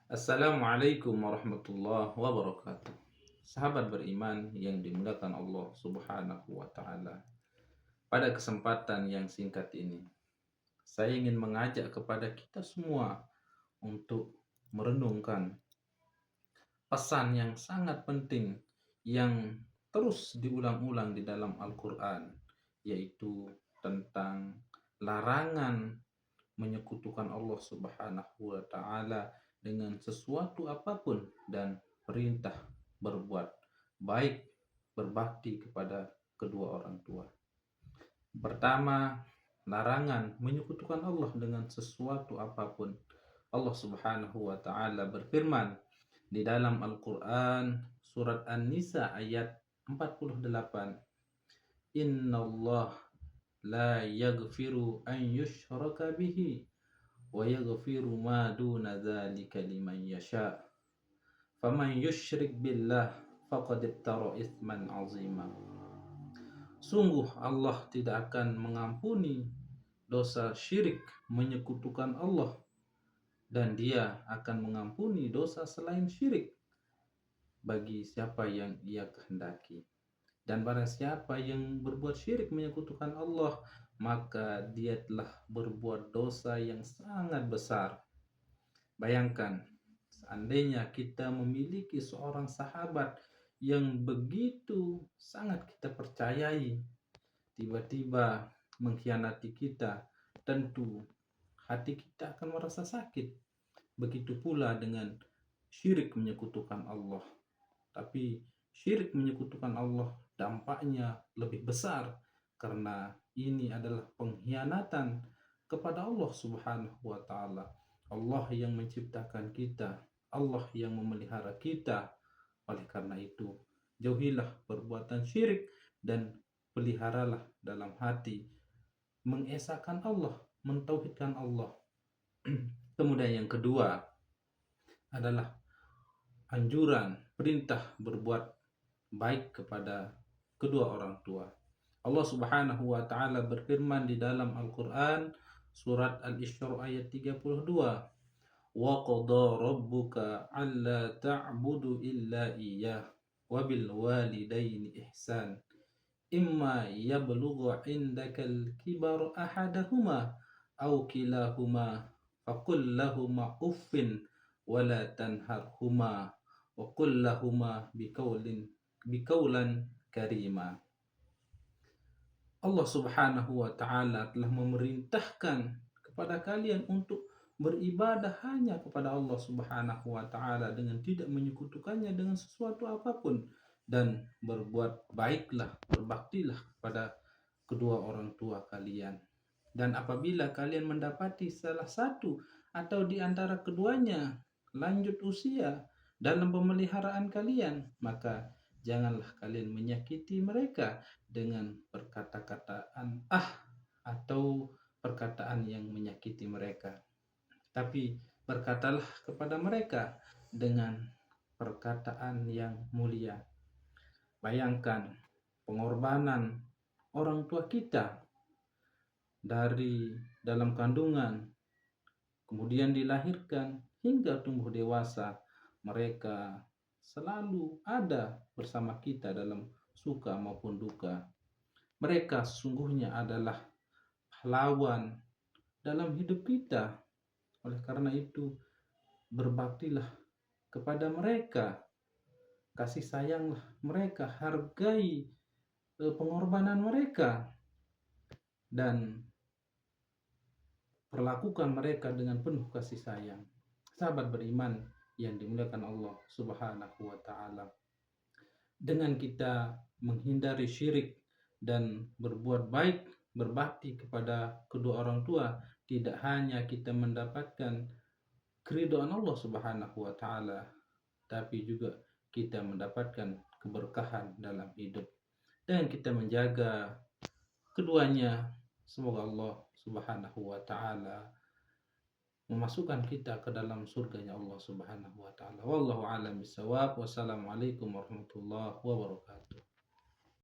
Assalamualaikum warahmatullahi wabarakatuh. Sahabat beriman yang dimuliakan Allah Subhanahu wa Ta'ala, pada kesempatan yang singkat ini, saya ingin mengajak kepada kita semua untuk merenungkan pesan yang sangat penting yang terus diulang-ulang di dalam Al-Quran, yaitu tentang larangan menyekutukan Allah Subhanahu wa Ta'ala dengan sesuatu apapun, dan perintah berbuat baik, berbakti kepada kedua orang tua. Pertama, larangan menyekutukan Allah dengan sesuatu apapun. Allah Subhanahu wa Ta'ala berfirman di dalam Al-Quran surat An-Nisa ayat 48, Inna Allah la yaghfiru an yushraka bihi wa yaghfiru ma duna dzalika liman yasha. Faman yusyrik billah faqad iftara itsman 'azima. Sungguh Allah tidak akan mengampuni dosa syirik menyekutukan Allah, dan Dia akan mengampuni dosa selain syirik bagi siapa yang Ia kehendaki. Dan barang siapa yang berbuat syirik menyekutukan Allah, maka dia telah berbuat dosa yang sangat besar. Bayangkan, seandainya kita memiliki seorang sahabat yang begitu sangat kita percayai, tiba-tiba mengkhianati kita, tentu hati kita akan merasa sakit. Begitu pula dengan syirik menyekutukan Allah. Tapi syirik menyekutukan Allah dampaknya lebih besar, karena ini adalah pengkhianatan kepada Allah Subhanahu wa Ta'ala. Allah yang menciptakan kita, Allah yang memelihara kita. Oleh karena itu, jauhilah perbuatan syirik dan peliharalah dalam hati mengesahkan Allah, mentauhidkan Allah. Kemudian yang kedua adalah anjuran, perintah berbuat baik kepada kedua orang tua. Allah Subhanahu wa Ta'ala berfirman di dalam Al-Quran surat Al-Isra ayat 32, wa qada rabbuka alla ta'budu illa iyyah wa bil walidaini ihsan imma yablugha indakal kibar ahadahuma aw kilahuma faqul lahumā uffin wa la tanharhuma wa qul lahumā biqaulan karima. Allah Subhanahu wa Ta'ala telah memerintahkan kepada kalian untuk beribadah hanya kepada Allah Subhanahu wa Ta'ala dengan tidak menyekutukannya dengan sesuatu apapun, dan berbuat baiklah, berbaktilah kepada kedua orang tua kalian. Dan apabila kalian mendapati salah satu atau di antara keduanya lanjut usia dalam pemeliharaan kalian, maka janganlah kalian menyakiti mereka dengan perkata-kataan atau perkataan yang menyakiti mereka. Tapi berkatalah kepada mereka dengan perkataan yang mulia. Bayangkan pengorbanan orang tua kita dari dalam kandungan, kemudian dilahirkan hingga tumbuh dewasa. Mereka selalu ada bersama kita dalam suka maupun duka. Mereka sesungguhnya adalah pahlawan dalam hidup kita. Oleh karena itu, berbaktilah kepada mereka, kasih sayanglah mereka, hargai pengorbanan mereka, dan perlakukan mereka dengan penuh kasih sayang. Sahabat beriman yang dimuliakan Allah Subhanahu wa Ta'ala, dengan kita menghindari syirik dan berbuat baik, berbakti kepada kedua orang tua, tidak hanya kita mendapatkan keridhaan Allah Subhanahu wa Ta'ala, tapi juga kita mendapatkan keberkahan dalam hidup. Dan kita menjaga keduanya, semoga Allah Subhanahu wa Ta'ala memasukkan kita ke dalam surganya Allah Subhanahu wa Ta'ala. Wallahu a'lam bishawab. Wassalamualaikum warahmatullahi wabarakatuh.